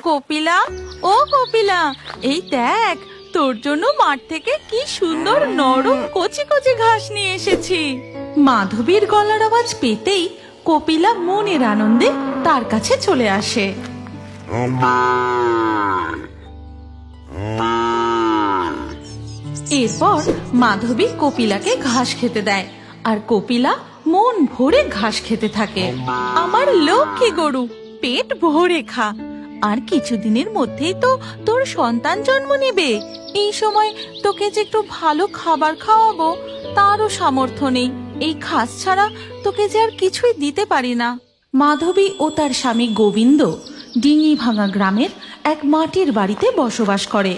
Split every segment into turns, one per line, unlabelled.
কপিলা, ও কপিলা, এই দেখ তোর জন্য মাঠ থেকে কি সুন্দর নরম কচি কচি ঘাস নিয়ে এসেছি। মাধবীর গলার আওয়াজ পেতেই কপিলা মনের আনন্দে তার কাছে চলে আসে। এরপর মাধবী কপিলাকে ঘাস খেতে দেয় আর কপিলা মন ভরে ঘাস খেতে থাকে। আমার লক্ষ্মী গরু, পেট ভরে খা, আর কিছুদিনের মধ্যেই তো তোর সন্তান জন্ম নেবে। এই সময় তোকে যে একটু ভালো খাবার খাওয়াবো তারও সামর্থ্য নেই। এই ঘাস ছাড়া তোকে যে আর কিছুই দিতে পারি না। মাধবী ও তার স্বামী গোবিন্দ ডিঙি ভাঙা গ্রামের এক মাটির বাড়িতে বসবাস করে।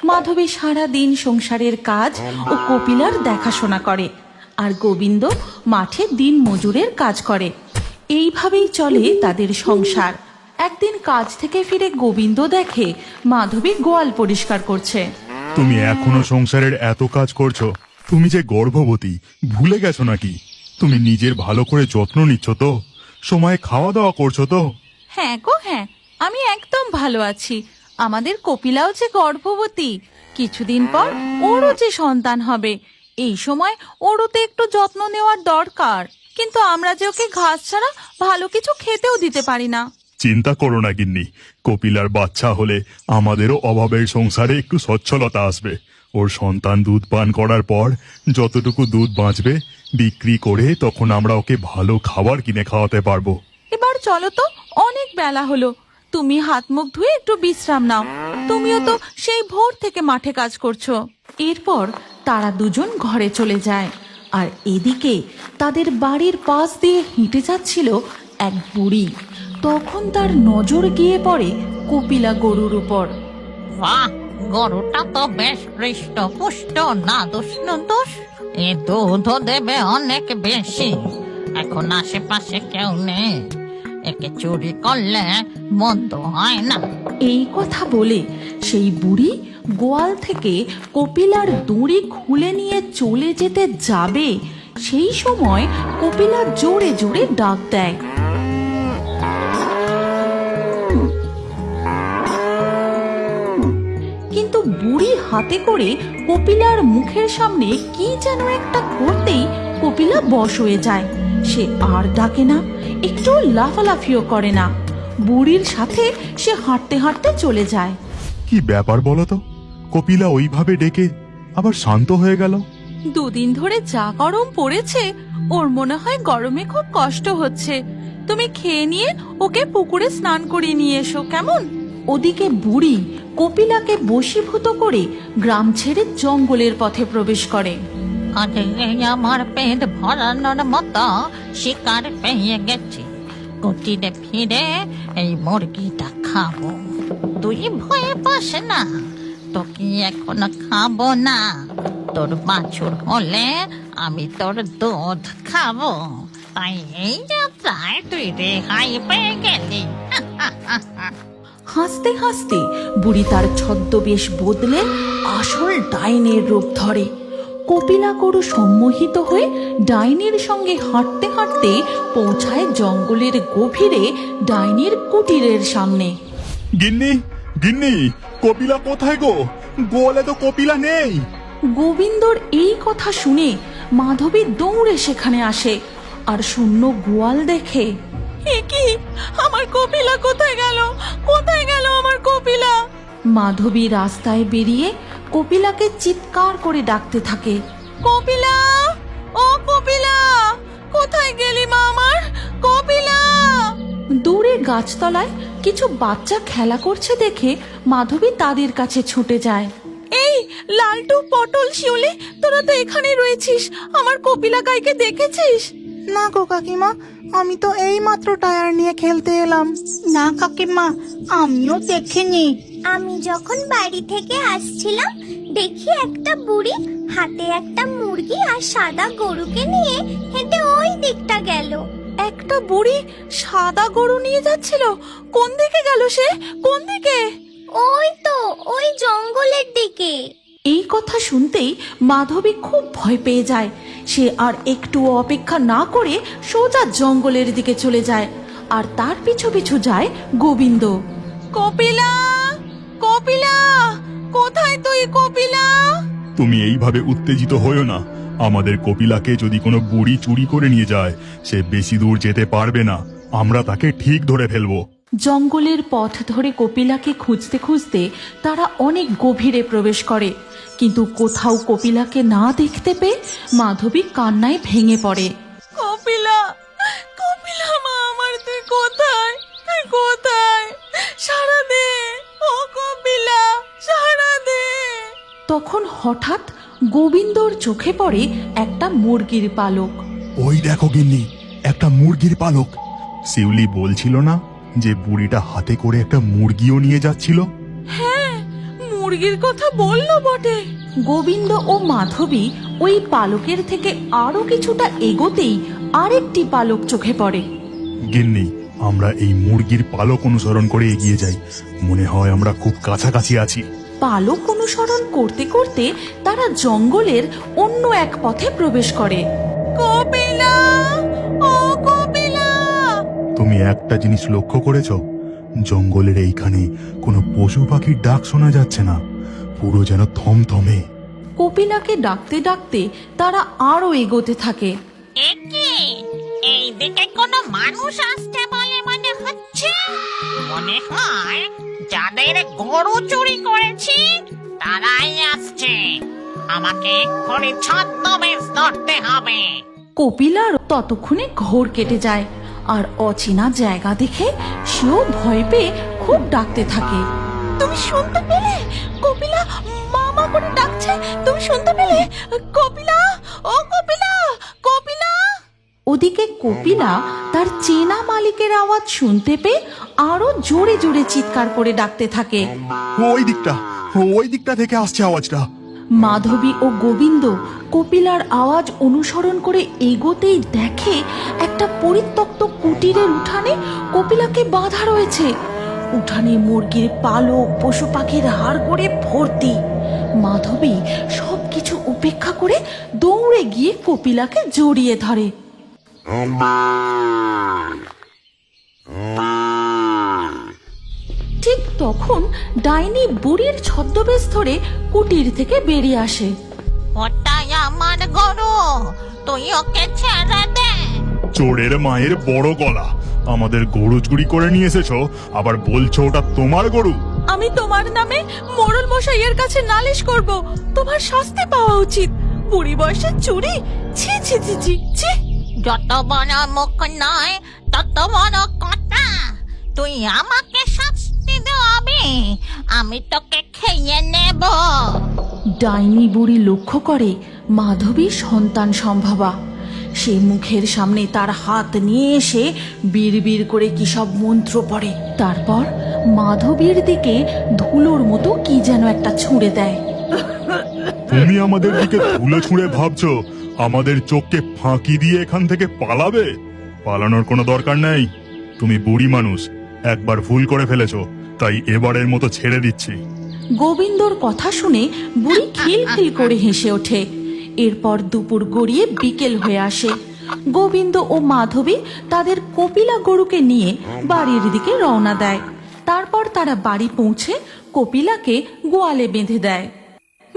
মাধবী সারা দিন সংসারের কাজ ও কপিলার দেখাশোনা করে, আর গোবিন্দ মাঠে দিন মজুরের কাজ করে। এইভাবেই চলে তাদের সংসার। একদিন কাজ থেকে ফিরে গোবিন্দ দেখে মাধবী গোয়াল পরিষ্কার করছে।
তুমি এখনো সংসারের এত কাজ করছো? তুমি যে গর্ভবতী ভুলে গেছো নাকি? তুমি নিজের ভালো করে যত্ন নিচ্ছ তো? সময়ে খাওয়া দাওয়া করছো তো?
হ্যাঁ গো হ্যাঁ, আমি একদম ভালো আছি। আমাদের কপিলাও যে গর্ভবতী, কিছুদিন পর ওরও যে সন্তান হবে। এই সময় ওরও তো একটু যত্ন নেওয়ার দরকার, কিন্তু আমরা যে ওকে ঘাস ছাড়া ভালো কিছু খেতেও দিতে পারি না।
চিন্তা করো না গিন্নি, কপিলার বাচ্চা হলে আমাদেরও অভাবের সংসারে একটু সচ্ছলতা আসবে। ওর সন্তান দুধ পান করার পর যতটুকু দুধ বাঁচবে বিক্রি করে তখন আমরা ওকে ভালো খাবার কিনে খাওয়াতে পারবো।
এবার চলো তো, অনেক বেলা হলো। তুমি হাত মুখ ধুয়ে একটু বিশ্রাম নাও। তুমিও তো সেই ভোর থেকে মাঠে কাজ করছো। এরপর তারা দুজন ঘরে চলে যায়। আর এদিকে তাদের বাড়ির পাশ দিয়ে হেঁটে যাচ্ছিল এক বুড়ি। তখন তার নজর গিয়ে পড়ে কপিলা গরুর উপর।
বাহ, গরুটা তো বেশ হৃষ্টপুষ্ট, না দোষ নুদোষ। এ দুধও দেবে অনেক বেশি। এখন আশেপাশে কেউ নেই, একে চুরি করলে মন্দ হয় না।
এই কথা বলে সেই বুড়ি গোয়াল থেকে কপিলার দড়ি খুলে নিয়ে চলে যেতে যাবে, সেই সময় কপিলা জোরে জোরে ডাক দেয়। কিন্তু বুড়ি হাতে করে কপিলার মুখের সামনে কি যেন একটা করতেই কপিলা বশ হয়ে যায়। সে আর ডাকে না, একটু লাফালাফিও করে না। বুড়ির সাথে সে হাঁটতে হাঁটতে চলে যায়।
কি ব্যাপার বলো তো? কপিলা ওইভাবে ডেকে আবার শান্ত হয়ে গেল।
দুদিন ধরে যা গরম পড়েছে, ওর মনে হয় গরমে খুব কষ্ট হচ্ছে। তুমি খেয়ে নিয়ে ওকে পুকুরে স্নান করিয়ে নিয়ে এসো, কেমন? ওদিকে বুড়ি কপিলাকে বশীভূত করে গ্রাম ছেড়ে জঙ্গলের পথে প্রবেশ করে।
আরে আমার পেট ভরানোর মতো শিকার পেয়ে গেছি। কুটিরে ফিরে এই মুরগিটা খাবো। তুই ভয়ে পাস না, তোকে এখন খাবো না। তোর বাছুর হলে আমি তোর দুধ খাবো। তাই এই যাত্রায় তুই রেহাই পেয়ে গেলি।
হাসতে হাসতে বুড়ি তার ছদ্মবেশ বদলে আসল ডাইনের রূপ ধরে। কপিলা গরু সম্মোহিত হয়ে ডাইনির সঙ্গে হাঁটতে হাঁটতে পৌঁছায় জঙ্গলের গভীরে ডাইনির কুটিরের সামনে।
গিন্নি, গিন্নি, কপিলা কোথায় গো? গোয়ালে তো কপিলা নেই।
গোবিন্দর এই কথা শুনে মাধবী দৌড়ে সেখানে আসে আর শূন্য গোয়াল দেখে। এ কি, আমার কপিলা কোথায় গেল? কোথায় গেল আমার কপিলা? মাধবী রাস্তায় বেরিয়ে কপিলাকে চিৎকার করে ডাকতে থাকে। কপিলা, ও কপিলা, কোথায় গেলি মা আমার? কপিলা! দূরে গাছতলায় কিছু বাচ্চা খেলা করছে দেখে মাধবী তাদের কাছে ছুটে যায়। এই লালটু, পটল, শিউলি, তোরা তো এখানে রয়েছিস। আমার কপিলা গাইকে দেখেছিস?
না গো কাকিমা, আমি তো এই মাত্র টায়ার নিয়ে খেলতে এলাম।
না কাকিমা, আমিও দেখিনি।
আমি যখন বাড়ি থেকে আসছিলাম দেখি একটা বুড়ি হাতে একটা মুরগি আর সাদা গরুকে নিয়ে হেঁটে ওই দিকটা গেল।
একটা বুড়ি সাদা গরু নিয়ে যাচ্ছিল? কোন দিকে গেল সে? কোন দিকে?
ওই তো ওই জঙ্গলের দিকে।
এই কথা শুনতেই মাধবী খুব ভয় পেয়ে যায়। সে আর একটু অপেক্ষা না করে সোজা জঙ্গলের দিকে চলে যায়, আর তার পিছু পিছু যায় গোবিন্দ। কপিলা, কপিলা, কোথায় তুই কপিলা?
তুমি এইভাবে উত্তেজিত হয়েও না। আমাদের কপিলাকে যদি কোনো বুড়ি চুরি করে নিয়ে যায়, সে বেশি দূর যেতে পারবে না। আমরা তাকে ঠিক ধরে ফেলবো।
জঙ্গলের পথ ধরে কপিলাকে খুঁজতে খুঁজতে তারা অনেক গভীরে প্রবেশ করে, কিন্তু কোথাও কপিলাকে না দেখতে পেয়ে মাধবী কান্নায় ভেঙে পড়ে। কপিলা, কপিলা মা আমার, তুই কোথায়? তুই কোথায়? সাড়া দে, ও কপিলা, সাড়া দে। তখন হঠাৎ গোবিন্দর চোখে পড়ে একটা মুরগির পালক।
ওই দেখো গিন্নি, একটা মুরগির পালক। শিউলি বলছিল না যে বুড়িটা হাতে করে একটা মুরগিও নিয়ে যাচ্ছিল?
হ্যাঁ, মুরগির কথা বললো বটে। গোবিন্দ ও মাধবী ওই পালকের থেকে আরো কিছুটা এগোতেই আরেকটি পালক চোখে পড়ে।
গিন্নি, আমরা এই মুরগির পালক অনুসরণ করে এগিয়ে যাই। মনে হয় আমরা খুব কাছাকাছি আছি।
পালক অনুসরণ করতে করতে তারা জঙ্গলের অন্য এক পথে প্রবেশ করে। কপিলা, ও কপিলা!
তুমি একটা জিনিস লক্ষ্য করেছ? জঙ্গলের এইখানে কোনো পশু পাখির ডাক শোনা যাচ্ছে না, পুরো যেন থমথমে।
কপিলাকে ডাকতে ডাকতে তারা আরো এগোতে থাকে।
একে এইদিকে কোনো মানুষ আসছে বলে মনে হচ্ছে। মনে হয় যাদের গরু চুরি করেছি তারাই আসছে। আমাকে এক্ষুনি ছদ্মবেশ ধরতে হবে।
কপিলার ততক্ষণে ঘোর কেটে যায়, আর অচেনা জায়গা দেখে সেও ভয় পেয়ে খুব ডাকতে থাকে। তুমি শুনতে পেলে? কপিলা মামা করে ডাকছে, তুমি শুনতে পেলে? কপিলা, ও কপিলা, কপিলা! ওদিকে কপিলা তার চেনা মালিকের আওয়াজ শুনতে পেয়ে আরো জোরে জোরে চিৎকার করে ডাকতে থাকে।
ওই দিকটা থেকে আসছে আওয়াজটা।
মাধবী ও গোবিন্দ কপিলার আওয়াজ অনুসরণ করে এগোতেই দেখে একটা পরিত্যক্ত কুটিরের উঠানে কপিলাকে বাঁধা রয়েছে। উঠানে মুরগির পালক, পশু পাখির হাড় করে ভর্তি। মাধবী সবকিছু উপেক্ষা করে দৌড়ে গিয়ে কপিলাকে জড়িয়ে ধরে। ঠিক তখন ডাইনি বুড়ির ছদ্মবেশ ধরে কুটির থেকে বেরিয়ে আসে।
ওটাই আমার গরু, তুই ওকে ছেড়ে দে।
চোরের মায়ের বড় গলা! আমাদের গরু চুরি করে নিয়ে এসেছো, আবার বলছো ওটা তোমার গরু?
আমি তোমার নামে মোড়ল মশাইয়ের কাছে নালিশ করব। তোমার শাস্তি পাওয়া উচিত। বুড়ি বয়সে চুরি! ছি ছি ছি ছি ছি!
যত বড় মুখ নয় তত বড় কথা। তুই আমাকে শাস্তি দেবে, আমি তোকে খেয়ে নেব।
ডাইনি বুড়ি লক্ষ্য করে মাধবী সন্তান সম্ভবা। সে মুখের সামনে তার হাত নিয়ে এসে বিড়বিড় করে কি সব মন্ত্র পড়ে। তারপর মাধবীর দিকে ধুলোর মতো কি যেন একটা ছুঁড়ে দেয়।
তুমি আমাদের দিকে ধুলো ছুঁড়ে ভাবছো আমাদের চোখকে ফাঁকি দিয়ে এখান থেকে পালাবে? পালানোর কোনো দরকার নেই। তুমি বুড়ি মানুষ, একবার ভুল করে ফেলেছো, তাই এবারের মতো ছেড়ে দিচ্ছি।
গোবিন্দর কথা শুনে বুড়ি খিলখিল করে হেসে ওঠে। এরপর দুপুর গড়িয়ে বিকেল হয়ে আসে। গোবিন্দ ও মাধবী তাদের কপিলা গরুকে নিয়ে বাড়ির দিকে রওনা দেয়। তারপর তারা বাড়ি পৌঁছে কপিলাকে গোয়ালে বেঁধে দেয়।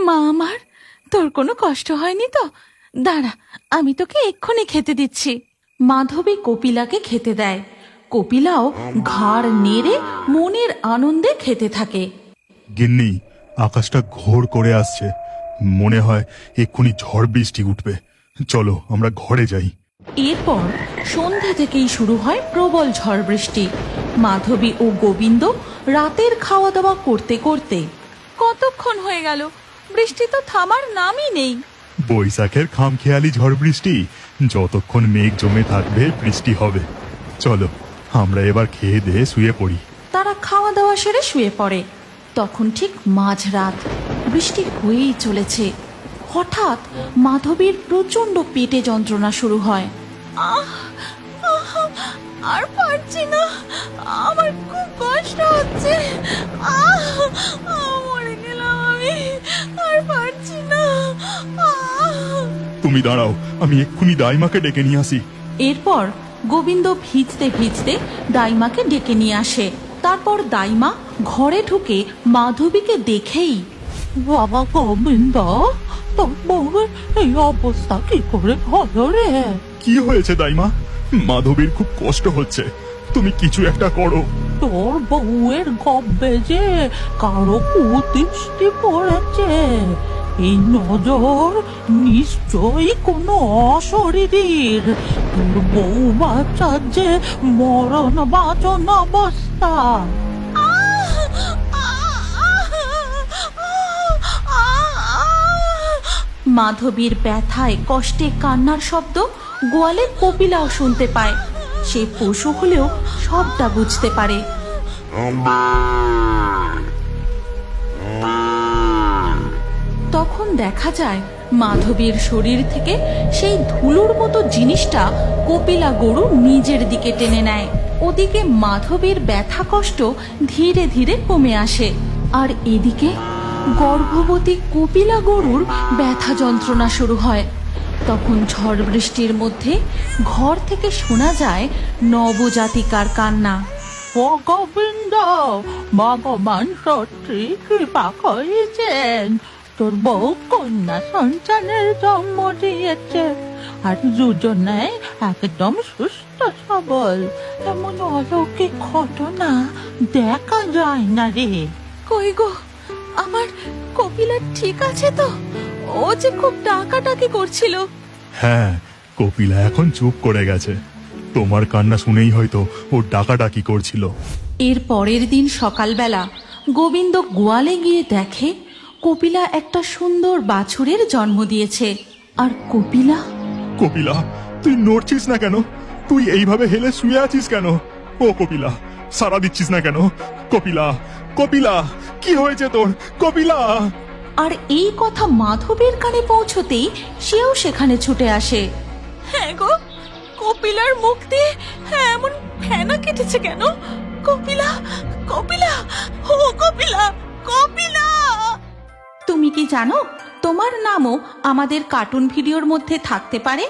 মা আমার, তোর কোনো কষ্ট হয়নি তো? দাঁড়া, আমি তোকে এক্ষুনি খেতে দিচ্ছি। মাধবী কপিলাকে খেতে দেয়। কপিলাও ঘাড় নেড়ে মনের আনন্দে খেতে থাকে।
গিন্নি, আকাশটা ঘোর করে আসছে, মনে হয় এক্ষুনি ঝড় বৃষ্টি উঠবে। চলো আমরা ঘরে যাই।
এরপর সন্ধে থেকেই শুরু হয় প্রবল ঝড় বৃষ্টি। মাধবী ও গোবিন্দ রাতের খাওয়া দাওয়া করতে করতে কতক্ষণ হয়ে গেল, বৃষ্টি তো থামার নামই নেই।
বৈশাখের খামখেয়ালি ঝড় বৃষ্টি, যতক্ষণ মেঘ জমে থাকবে বৃষ্টি হবে। চলো আমরা এবার খেয়ে দিয়ে শুয়ে পড়ি।
তারা খাওয়া দাওয়া সেরে শুয়ে পড়ে। তখন ঠিক মাঝরাত, বৃষ্টি হয়েই চলেছে। হঠাৎ মাধবীর প্রচন্ড পেটে যন্ত্রণা শুরু হয়। আর পারছি না, আমার খুব কষ্ট হচ্ছে। মরে গেলাম আমি, আর পারছি না।
তুমি দাঁড়াও, আমি এক্ষুনি দাইমাকে ডেকে নিয়ে আসি।
এরপর গোবিন্দ ভিজতে ভিজতে দাইমাকে ডেকে নিয়ে আসে। তারপর দাইমা ঘরে ঢুকে মাধবীকে দেখেই,
বাবা গোবিন্দ, তোর বউয়ের এই অবস্থা কি করে হলো রে?
কি হয়েছে দাইমা? মাধবীর খুব কষ্ট হচ্ছে, তুমি কিছু একটা করো।
তোর বউয়ের গব্বে যে কারো কুদৃষ্টি পড়েছে। এই নজর নিশ্চয়ই কোনো অশরীরীর। তোর বউ বাচ্চার যে মরণ বাঁচন অবস্থা।
মাধবীর ব্যথায় কষ্টে কান্নার শব্দ গোয়ালে কপিলাও শুনতে পায়। সে পশু হলেও সবটা বুঝতে পারে। তখন দেখা যায় মাধবীর শরীর থেকে সেই ধুলোর মতো জিনিসটা কপিলা গরু নিজের দিকে টেনে নেয়। ওদিকে মাধবীর ব্যথা কষ্ট ধীরে ধীরে কমে আসে, আর এদিকে গর্ভবতী কপিলা গরুর ব্যথা যন্ত্রণা শুরু হয়। তখন ঝড় বৃষ্টির মধ্যে ঘর থেকে শোনা যায় নবজাতিকার কান্না।
ও গোবিন্দ, ভগবান সত্যি কৃপা করেছেন। তোর বউ কন্যা সন্তানের জন্ম দিয়েছে, আর দুজনে একদম সুস্থ সবল। এমন অলৌকিক ঘটনা দেখা যায় না রে।
কই গো, আমার কপিলা ঠিক আছে তো? ও যে খুব ডাকাডাকি করছিল।
হ্যাঁ, কপিলা এখন চুপ করে গেছে। তোমার কান্না শুনেই হয়তো ও ডাকাডাকি করছিল।
এর পরের দিন সকালবেলা গোবিন্দ গোয়ালে গিয়ে দেখে কপিলা একটা সুন্দর বাছুরের জন্ম দিয়েছে। আর কপিলা,
কপিলা, তুই নড়ছিস না কেন? তুই এইভাবে হেলে শুয়ে আছিস কেন? ও কপিলা, সাড়া দিচ্ছিস না কেন? কপিলা, কপিলা, কি হয়েছে তোর? কপিলা!
আর এই কথা মাধবীর কানে পৌঁছতেই সেও সেখানে ছুটে আসে। হ্যাঁ গো, কপিলার মুখ দিয়ে এমন ফেনা কেটেছে কেন? কপিলা, কপিলা, ও কপিলা, কপিলা! তুমি কি জানো তোমার নামও আমাদের কার্টুন ভিডিওর মধ্যে থাকতে পারে?